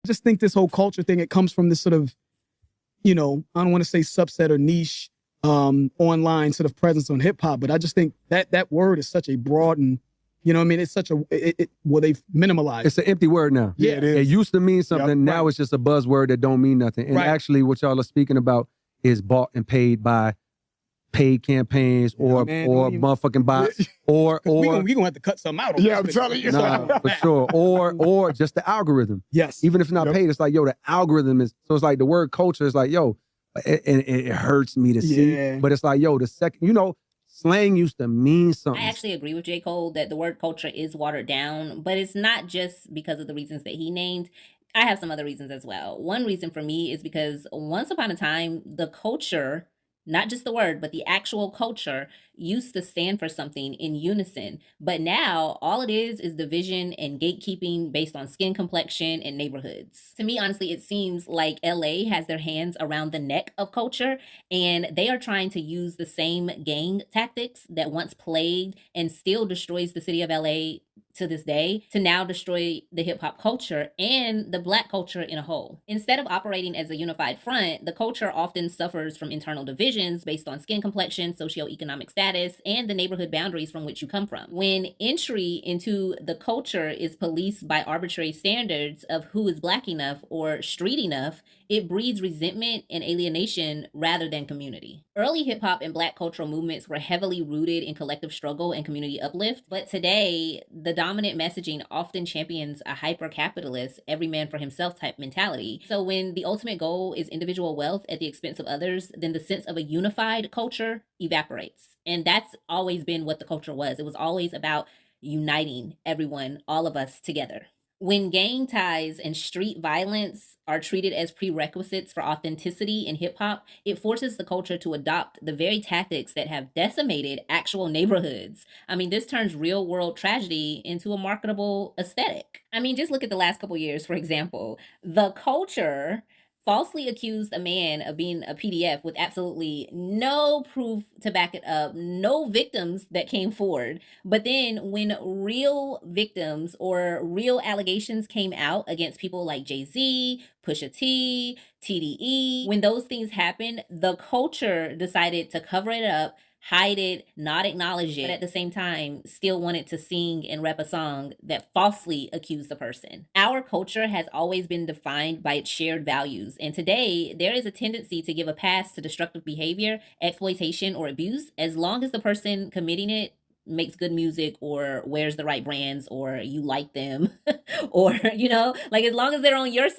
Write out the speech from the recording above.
I just think this whole culture thing, it comes from this sort of, I don't want to say subset or niche online sort of presence on hip hop, but I just think that word is such a broad and, what I mean? It's such well, they've minimalized. It's an empty word now. Yeah, it is. It used to mean something. Yep, now it's just a buzzword that don't mean nothing. And actually what y'all are speaking about is bought and paid by paid campaigns or motherfucking bots or we gonna have to cut something out. I'm telling you. Nah, for sure. Or just the algorithm. Yes. Even if it's not paid, it's like, yo, the algorithm is, so it's like the word culture is like, yo, it hurts me to see. But it's like, yo, the second, slang used to mean something. I actually agree with J. Cole that the word culture is watered down, but it's not just because of the reasons that he named. I have some other reasons as well. One reason for me is because once upon a time, the culture, not just the word, but the actual culture used to stand for something in unison. But now all it is division and gatekeeping based on skin complexion and neighborhoods. To me, honestly, it seems like LA has their hands around the neck of culture, and they are trying to use the same gang tactics that once plagued and still destroys the city of LA to this day to now destroy the hip hop culture and the Black culture in a whole. Instead of operating as a unified front, the culture often suffers from internal divisions based on skin complexion, socioeconomic status, and the neighborhood boundaries from which you come from. When entry into the culture is policed by arbitrary standards of who is Black enough or street enough, it breeds resentment and alienation rather than community. Early hip hop and Black cultural movements were heavily rooted in collective struggle and community uplift, but today, the dominant messaging often champions a hyper-capitalist, every man for himself type mentality. So when the ultimate goal is individual wealth at the expense of others, then the sense of a unified culture evaporates. And that's always been what the culture was. It was always about uniting everyone, all of us together. When gang ties and street violence are treated as prerequisites for authenticity in hip hop, it forces the culture to adopt the very tactics that have decimated actual neighborhoods. I mean, this turns real world tragedy into a marketable aesthetic. I mean, just look at the last couple years, for example. The culture falsely accused a man of being a PDF with absolutely no proof to back it up, no victims that came forward. But then when real victims or real allegations came out against people like Jay-Z, Pusha T, TDE, when those things happened, the culture decided to cover it up, hide it, not acknowledge it, but at the same time, still wanted to sing and rap a song that falsely accused the person. Our culture has always been defined by its shared values, and today, there is a tendency to give a pass to destructive behavior, exploitation, or abuse, as long as the person committing it makes good music or wears the right brands or you like them or, like as long as they're on your